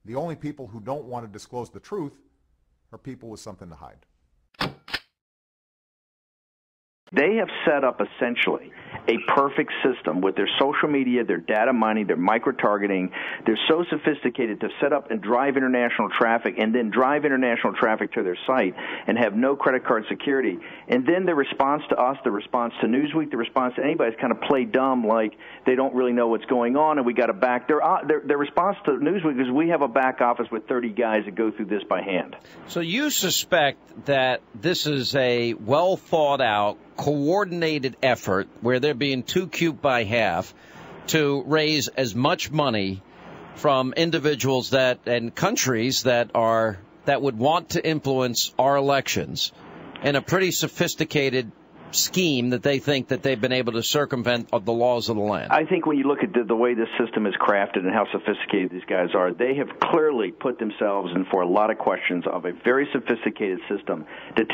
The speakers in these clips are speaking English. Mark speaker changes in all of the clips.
Speaker 1: The only people who don't want to disclose the truth are people with something to hide.
Speaker 2: They have set up essentially a perfect system with their social media, their data mining, their micro-targeting. They're so sophisticated to set up and drive international traffic and then drive international traffic to their site and have no credit card security. And then the response to us, the response to Newsweek, the response to anybody is kind of play dumb, like they don't really know what's going on and we got to back. Their response to Newsweek is we have a back office with 30 guys that go through this by hand.
Speaker 3: So you suspect that this is a well-thought-out, coordinated effort where they're being too cute by half to raise as much money from individuals and countries that would want to influence our elections in a pretty sophisticated scheme that they think that they've been able to circumvent the laws of the land.
Speaker 2: I think when you look at the way this system is crafted and how sophisticated these guys are, they have clearly put themselves in for a lot of questions of a very sophisticated system to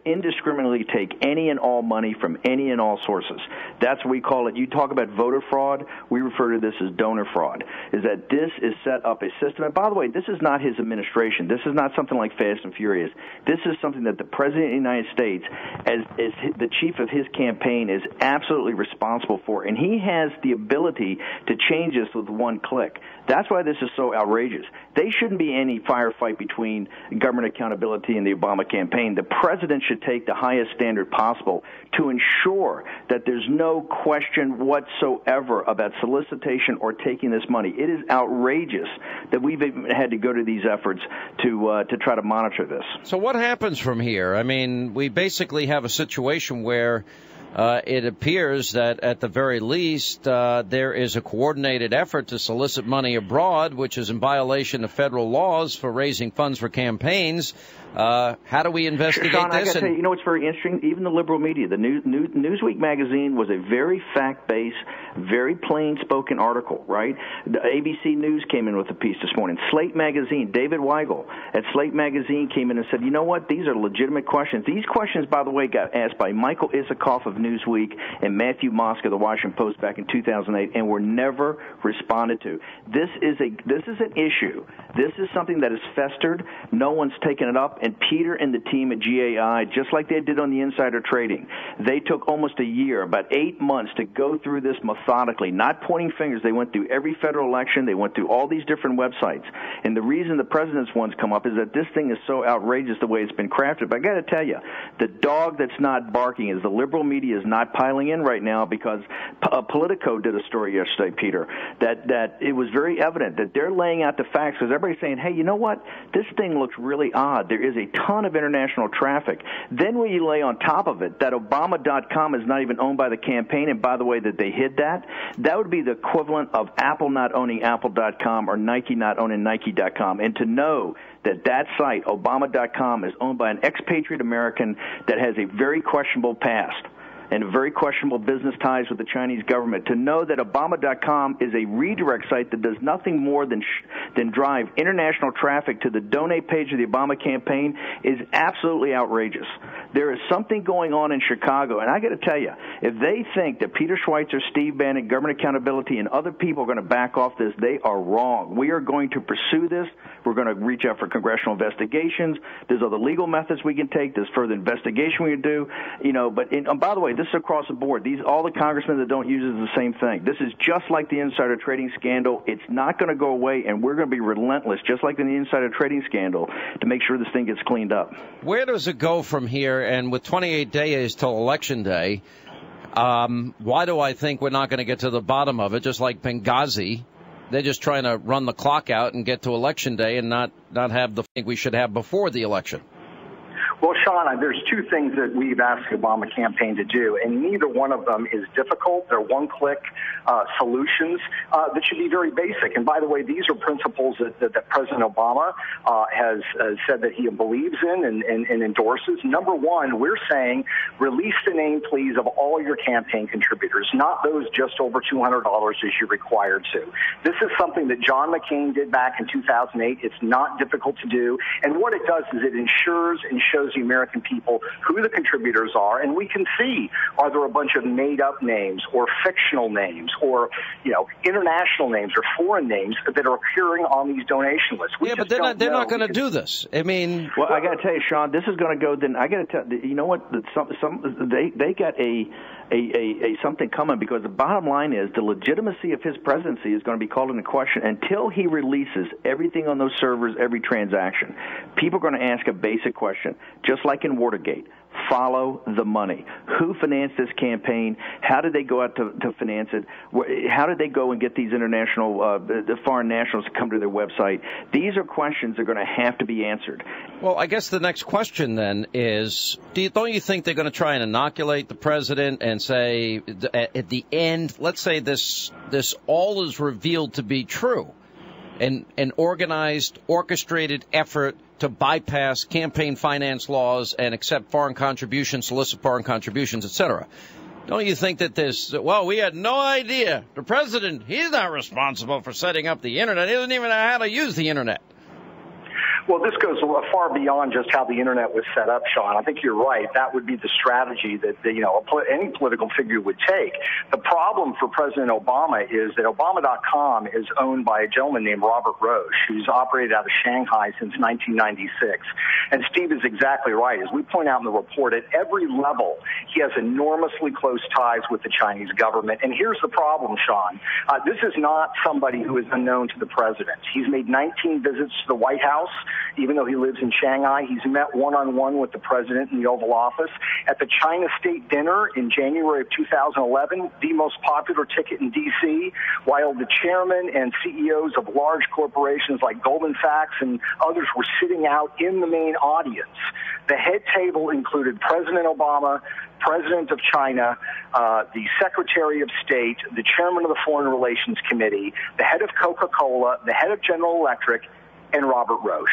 Speaker 2: indiscriminately take any and all money from any and all sources. That's what we call it. You talk about voter fraud, we refer to this as donor fraud, is that this is set up a system. And by the way, this is not his administration. This is not something like Fast and Furious. This is something that the President of the United States, as the chief of his campaign, is absolutely responsible for, and he has the ability to change this with one click. That's why this is so outrageous. They shouldn't be any firefight between government accountability and the Obama campaign. The president should take the highest standard possible to ensure that there's no question whatsoever about solicitation or taking this money. It is outrageous that we've even had to go to these efforts to try to monitor this.
Speaker 3: So what happens from here? I mean, we basically have a situation where it appears that at the very least there is a coordinated effort to solicit money abroad, which is in violation of federal laws for raising funds for campaigns. How do we investigate
Speaker 2: Sean,
Speaker 3: this?
Speaker 2: I got to tell you, what's very interesting? Even the liberal media, the Newsweek magazine was a very fact-based, very plain-spoken article, right? The ABC News came in with a piece this morning. Slate magazine, David Weigel at Slate magazine came in and said, you know what? These are legitimate questions. These questions, by the way, got asked by Michael Isikoff of Newsweek and Matthew Mosk of the Washington Post back in 2008 and were never responded to. This is an issue. This is something that is festered. No one's taken it up. And Peter and the team at GAI, just like they did on the insider trading, they took almost a year, about 8 months, to go through this methodically, not pointing fingers. They went through every federal election. They went through all these different websites. And the reason the president's ones come up is that this thing is so outrageous the way it's been crafted. But I got to tell you, the dog that's not barking is the liberal media is not piling in right now, because Politico did a story yesterday, Peter, that it was very evident that they're laying out the facts, because everybody's saying, hey, you know what? This thing looks really odd. There is a ton of international traffic. Then when you lay on top of it that Obama.com is not even owned by the campaign, and by the way that they hid that would be the equivalent of Apple not owning Apple.com or Nike not owning Nike.com. And to know that site, Obama.com, is owned by an expatriate American that has a very questionable past and very questionable business ties with the Chinese government, to know that Obama.com is a redirect site that does nothing more than drive international traffic to the donate page of the Obama campaign is absolutely outrageous. There is something going on in Chicago, and I got to tell you, if they think that Peter Schweitzer, Steve Bannon, government accountability, and other people are going to back off this, they are wrong. We are going to pursue this. We're going to reach out for congressional investigations. There's other legal methods we can take. There's further investigation we can do. But by the way, this is across the board. All the congressmen that don't use it is the same thing. This is just like the insider trading scandal. It's not going to go away, and we're going to be relentless, just like in the insider trading scandal, to make sure this thing gets cleaned up.
Speaker 3: Where does it go from here? And with 28 days till Election Day, why do I think we're not going to get to the bottom of it? Just like Benghazi, they're just trying to run the clock out and get to Election Day and not have the thing we should have before the election.
Speaker 4: Well, Sean, there's two things that we've asked the Obama campaign to do, and neither one of them is difficult. They're one-click solutions that should be very basic. And by the way, these are principles that President Obama has said that he believes in and endorses. Number one, we're saying release the name, please, of all your campaign contributors, not those just over $200 as you're required to. This is something that John McCain did back in 2008. It's not difficult to do. And what it does is it ensures and shows shows the American people who the contributors are, and we can see, are there a bunch of made-up names or fictional names or, international names or foreign names that are appering on these donation lists.
Speaker 3: But they're not going to do this. I mean,
Speaker 2: well, I got to tell you, Sean, this is going to go. Then I got to tell you know what? They got a something coming, because the bottom line is the legitimacy of his presidency is going to be called into question until he releases everything on those servers, every transaction. People are going to ask a basic question, just like in Watergate. Follow the money. Who financed this campaign? How did they go out to finance it? How did they go and get these international, the foreign nationals to come to their website? These are questions that are going to have to be answered.
Speaker 3: Well, I guess the next question then is, don't you think they're going to try and inoculate the president and say at the end, let's say this all is revealed to be true, an organized, orchestrated effort to bypass campaign finance laws and accept foreign contributions, solicit foreign contributions, etc. Don't you think that we had no idea. The president, he's not responsible for setting up the Internet. He doesn't even know how to use the Internet.
Speaker 4: Well, this goes far beyond just how the Internet was set up, Sean. I think you're right. That would be the strategy that any political figure would take. The problem for President Obama is that Obama.com is owned by a gentleman named Robert Roche, who's operated out of Shanghai since 1996. And Steve is exactly right. As we point out in the report, at every level, he has enormously close ties with the Chinese government. And here's the problem, Sean. This is not somebody who is unknown to the president. He's made 19 visits to the White House. Even though he lives in Shanghai, he's met one-on-one with the president in the Oval Office. At the China State Dinner in January of 2011, the most popular ticket in D.C., while the chairman and CEOs of large corporations like Goldman Sachs and others were sitting out in the main audience, the head table included President Obama, President of China, the Secretary of State, the chairman of the Foreign Relations Committee, the head of Coca-Cola, the head of General Electric, and Robert Roche.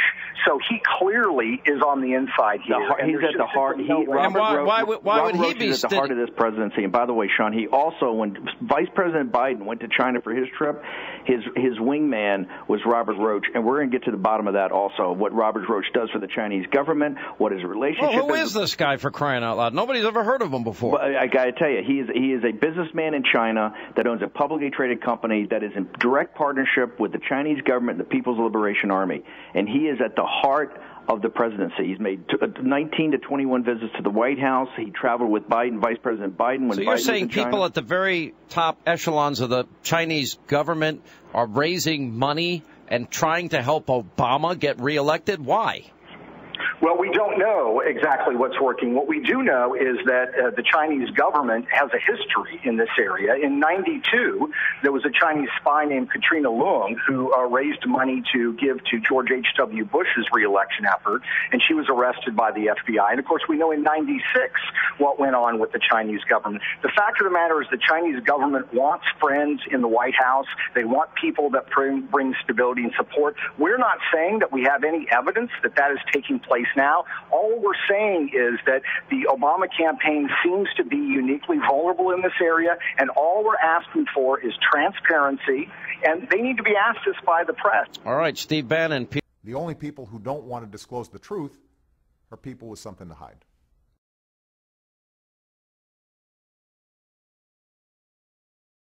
Speaker 4: So he clearly is on the inside here.
Speaker 2: He's at the heart.
Speaker 3: Why would he be
Speaker 2: at the heart of this presidency? And by the way, Sean, he also, when Vice President Biden went to China for his trip, his wingman was Robert Roche, and we're going to get to the bottom of that also. What Robert Roche does for the Chinese government, what his relationship.
Speaker 3: Well, who is this guy, for crying out loud? Nobody's ever heard of him before.
Speaker 2: Well, I got to tell you, he is a businessman in China that owns a publicly traded company that is in direct partnership with the Chinese government and the People's Liberation Army. And he is at the heart of the presidency. He's made 19 to 21 visits to the White House. He traveled with Vice President Biden. When
Speaker 3: so you're saying people at the very top echelons of the Chinese government are raising money and trying to help Obama get reelected? Why?
Speaker 4: Well, we don't know exactly what's working. What we do know is that the Chinese government has a history in this area. In '92, there was a Chinese spy named Katrina Leung who raised money to give to George H.W. Bush's reelection effort, and she was arrested by the FBI. And, of course, we know in '96 what went on with the Chinese government. The fact of the matter is the Chinese government wants friends in the White House. They want people that bring stability and support. We're not saying that we have any evidence that that is taking place now. All we're saying is that the Obama campaign seems to be uniquely vulnerable in this area, and all we're asking for is transparency, and they need to be asked this by the press.
Speaker 3: All right, Steve Bannon.
Speaker 1: The only people who don't want to disclose the truth are people with something to hide.